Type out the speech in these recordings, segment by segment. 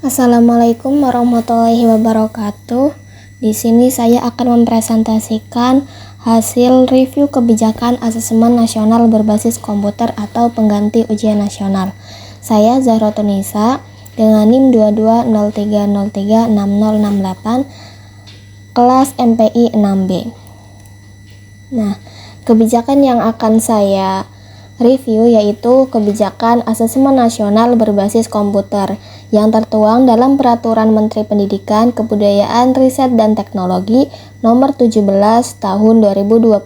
Assalamualaikum warahmatullahi wabarakatuh. Di sini saya akan mempresentasikan hasil review kebijakan asesmen nasional berbasis komputer atau pengganti ujian nasional. Saya Zahratun Nisa dengan NIM 2203036068 kelas MPI 6B. Nah, kebijakan yang akan saya review yaitu kebijakan asesmen nasional berbasis komputer yang tertuang dalam Peraturan Menteri Pendidikan, Kebudayaan, Riset, dan Teknologi Nomor 17 Tahun 2021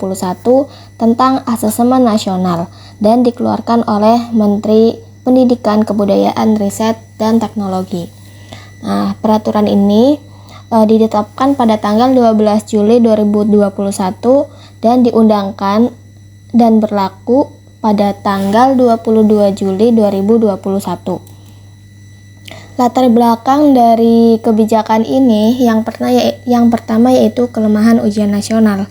tentang asesmen nasional dan dikeluarkan oleh Menteri Pendidikan, Kebudayaan, Riset, dan Teknologi. Nah, peraturan ini ditetapkan pada tanggal 12 Juli 2021 dan diundangkan dan berlaku pada tanggal 22 Juli 2021. Latar belakang dari kebijakan ini yang pertama yaitu kelemahan ujian nasional,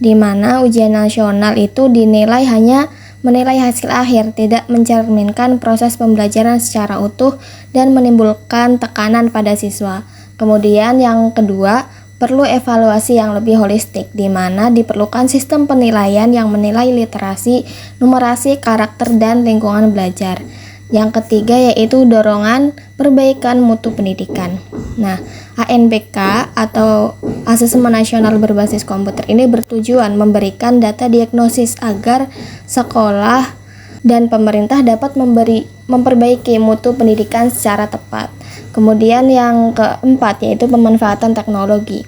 di mana ujian nasional itu dinilai hanya menilai hasil akhir, tidak mencerminkan proses pembelajaran secara utuh dan menimbulkan tekanan pada siswa. Kemudian yang kedua, perlu evaluasi yang lebih holistik, di mana diperlukan sistem penilaian yang menilai literasi, numerasi, karakter, dan lingkungan belajar. Yang ketiga yaitu dorongan perbaikan mutu pendidikan. Nah, ANBK atau Asesmen Nasional Berbasis Komputer ini bertujuan memberikan data diagnosis agar sekolah dan pemerintah dapat memperbaiki mutu pendidikan secara tepat. Kemudian yang keempat yaitu pemanfaatan teknologi.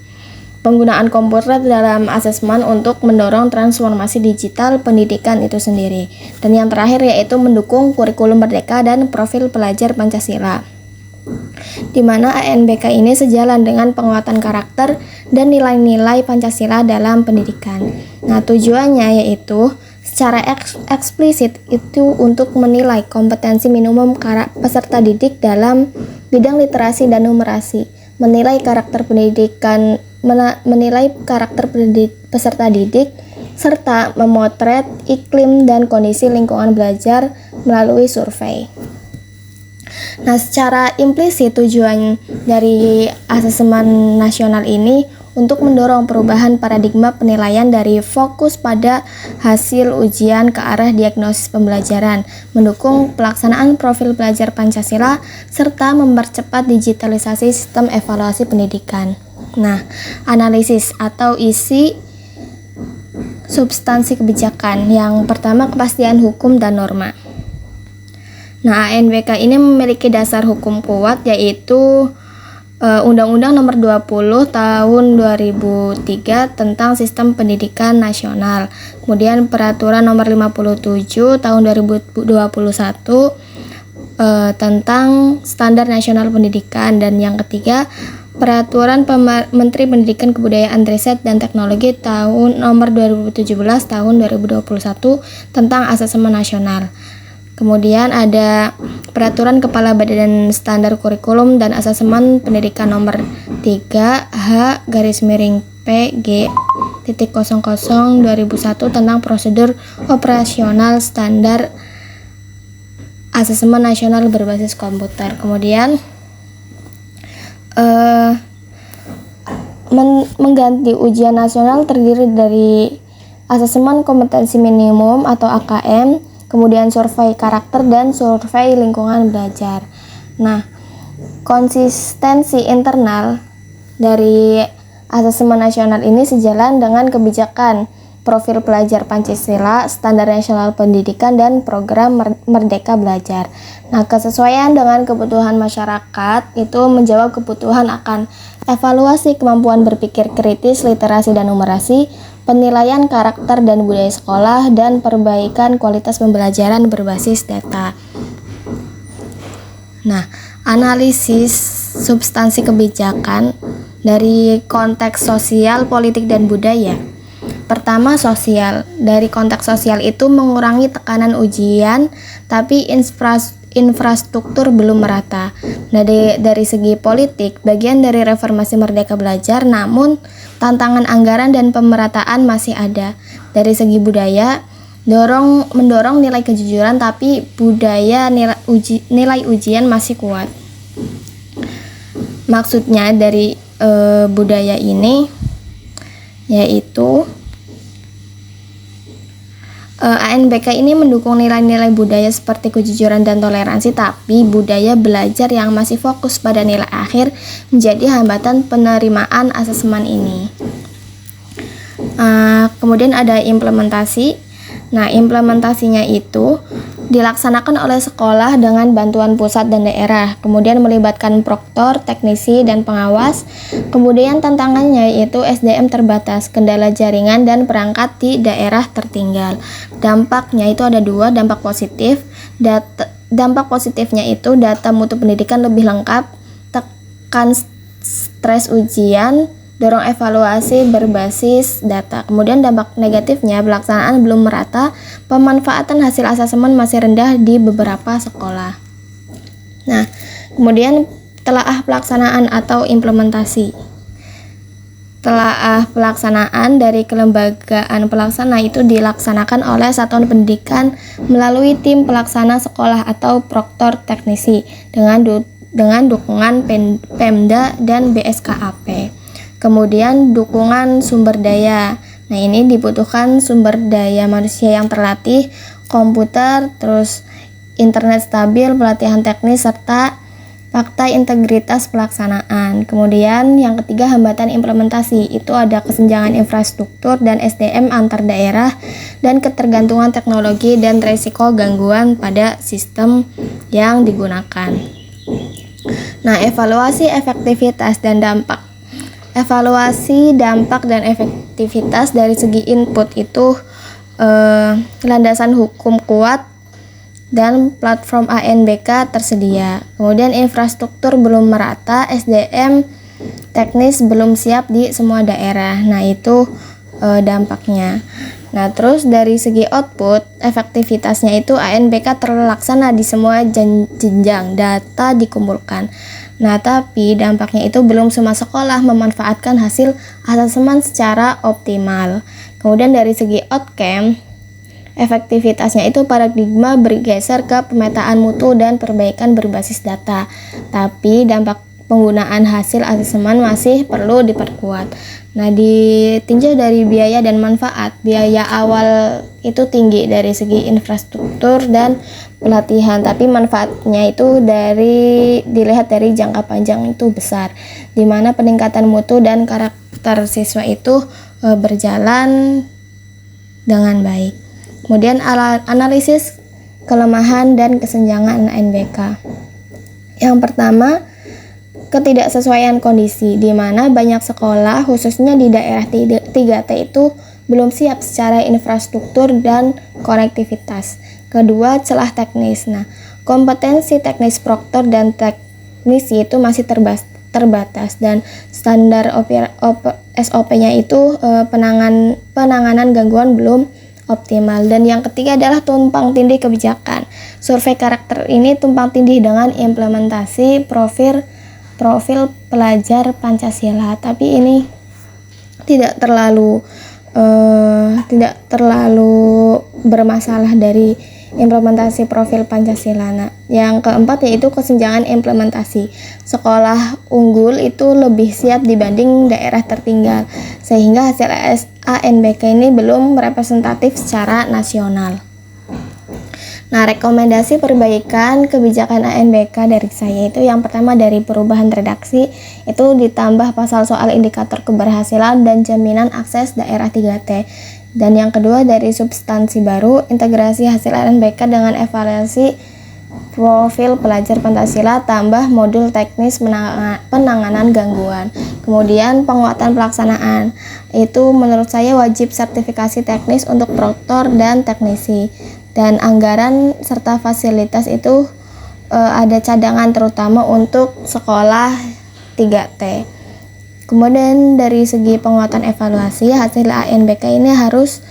Penggunaan komputer dalam asesmen untuk mendorong transformasi digital pendidikan itu sendiri. Dan yang terakhir yaitu mendukung kurikulum merdeka dan profil pelajar Pancasila, di mana ANBK ini sejalan dengan penguatan karakter dan nilai-nilai Pancasila dalam pendidikan. Nah, tujuannya yaitu secara eksplisit itu untuk menilai kompetensi minimum peserta didik dalam bidang literasi dan numerasi, menilai karakter peserta didik, serta memotret iklim dan kondisi lingkungan belajar melalui survei. Nah, secara implisit tujuan dari asesmen nasional ini untuk mendorong perubahan paradigma penilaian dari fokus pada hasil ujian ke arah diagnosis pembelajaran, mendukung pelaksanaan profil pelajar Pancasila, serta mempercepat digitalisasi sistem evaluasi pendidikan. Nah, analisis atau isi substansi kebijakan. Yang pertama, kepastian hukum dan norma. Nah, ANBK ini memiliki dasar hukum kuat yaitu Undang-Undang Nomor 20 Tahun 2003 tentang Sistem Pendidikan Nasional. Kemudian Peraturan Nomor 57 Tahun 2021 tentang Standar Nasional Pendidikan. Dan yang ketiga, Peraturan Menteri Pendidikan, Kebudayaan, Riset, dan Teknologi Tahun Nomor 2017 Tahun 2021 tentang Asesmen Nasional. Kemudian ada Peraturan Kepala Badan Standar Kurikulum dan Asesmen Pendidikan Nomor 3/H-PG.00/2001 tentang prosedur operasional standar asesmen nasional berbasis komputer. Kemudian mengganti ujian nasional terdiri dari asesmen kompetensi minimum atau AKM, kemudian survei karakter dan survei lingkungan belajar. Nah, konsistensi internal dari asesmen nasional ini sejalan dengan kebijakan profil pelajar Pancasila, standar nasional pendidikan, dan program Merdeka Belajar. Nah, kesesuaian dengan kebutuhan masyarakat itu menjawab kebutuhan akan evaluasi kemampuan berpikir kritis, literasi dan numerasi, penilaian karakter dan budaya sekolah, dan perbaikan kualitas pembelajaran berbasis data. Nah, analisis substansi kebijakan dari konteks sosial, politik, dan budaya. Pertama, sosial. Dari konteks sosial itu mengurangi tekanan ujian, tapi infrastruktur belum merata. Nah, dari segi politik, bagian dari reformasi Merdeka Belajar, namun tantangan anggaran dan pemerataan masih ada. Dari segi budaya, mendorong nilai kejujuran, tapi budaya nilai ujian masih kuat. Maksudnya dari budaya ini yaitu ANBK ini mendukung nilai-nilai budaya seperti kejujuran dan toleransi, tapi budaya belajar yang masih fokus pada nilai akhir menjadi hambatan penerimaan asesmen ini. Kemudian ada implementasi. Nah, implementasinya itu dilaksanakan oleh sekolah dengan bantuan pusat dan daerah, kemudian melibatkan proktor, teknisi, dan pengawas. Kemudian tantangannya yaitu SDM terbatas, kendala jaringan, dan perangkat di daerah tertinggal. Dampaknya itu ada dua, dampak positif. Dampak positifnya itu data mutu pendidikan lebih lengkap, tekan stres ujian, dorong evaluasi berbasis data. Kemudian dampak negatifnya, pelaksanaan belum merata, pemanfaatan hasil asesmen masih rendah di beberapa sekolah. Nah, kemudian telaah pelaksanaan atau implementasi. Telaah pelaksanaan dari kelembagaan pelaksana itu dilaksanakan oleh satuan pendidikan melalui tim pelaksana sekolah atau proktor teknisi dengan dukungan Pemda dan BSKAP. Kemudian dukungan sumber daya. Nah, ini dibutuhkan sumber daya manusia yang terlatih, komputer, terus internet stabil, pelatihan teknis, serta fakta integritas pelaksanaan. Kemudian yang ketiga, hambatan implementasi. Itu ada kesenjangan infrastruktur dan SDM antar daerah, dan ketergantungan teknologi dan resiko gangguan pada sistem yang digunakan. Nah, evaluasi efektivitas dan dampak. Evaluasi dampak dan efektivitas dari segi input itu landasan hukum kuat dan platform ANBK tersedia. Kemudian infrastruktur belum merata, SDM teknis belum siap di semua daerah. Nah, itu dampaknya. Nah, terus dari segi output, efektivitasnya itu ANBK terlaksana di semua jenjang data dikumpulkan. Nah, tapi dampaknya itu belum semua sekolah memanfaatkan hasil asesmen secara optimal. Kemudian dari segi outcome, efektivitasnya itu paradigma bergeser ke pemetaan mutu dan perbaikan berbasis data. Tapi dampak penggunaan hasil asesmen masih perlu diperkuat. Nah, ditinjau dari biaya dan manfaat. Biaya awal itu tinggi dari segi infrastruktur dan pelatihan, tapi manfaatnya itu dilihat dari jangka panjang itu besar, di mana peningkatan mutu dan karakter siswa itu berjalan dengan baik. Kemudian analisis kelemahan dan kesenjangan ANBK. Yang pertama, ketidaksesuaian kondisi, di mana banyak sekolah khususnya di daerah 3T itu belum siap secara infrastruktur dan konektivitas. Kedua, celah teknis. Nah, kompetensi teknis proktor dan teknisi itu masih terbatas, dan standar SOP-nya itu penanganan gangguan belum optimal. Dan yang ketiga adalah tumpang tindih kebijakan. Survei karakter ini tumpang tindih dengan implementasi profil pelajar Pancasila, tapi ini tidak terlalu bermasalah dari implementasi profil Pancasila. Nah, yang keempat yaitu kesenjangan implementasi. Sekolah unggul itu lebih siap dibanding daerah tertinggal, sehingga hasil ANBK ini belum representatif secara nasional. Nah, rekomendasi perbaikan kebijakan ANBK dari saya itu yang pertama dari perubahan redaksi, itu ditambah pasal soal indikator keberhasilan dan jaminan akses daerah 3T. Dan yang kedua dari substansi baru, integrasi hasil ANBK dengan evaluasi profil pelajar Pancasila tambah modul teknis penanganan gangguan. Kemudian penguatan pelaksanaan. Itu menurut saya wajib sertifikasi teknis untuk proktor dan teknisi. Dan anggaran serta fasilitas itu ada cadangan terutama untuk sekolah 3T. Kemudian dari segi penguatan evaluasi, hasil ANBK ini harus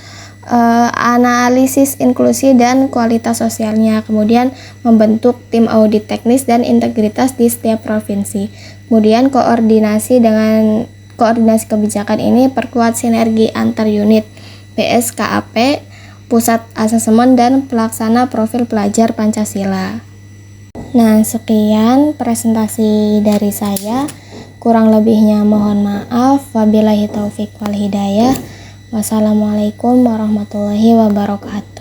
analisis inklusi dan kualitas sosialnya. Kemudian membentuk tim audit teknis dan integritas di setiap provinsi. Kemudian koordinasi kebijakan ini perkuat sinergi antar unit BSKAP, Pusat Asesmen dan Pelaksana Profil Pelajar Pancasila. Nah, sekian presentasi dari saya. Kurang lebihnya mohon maaf. Wabillahi taufik wal hidayah. Wassalamualaikum warahmatullahi wabarakatuh.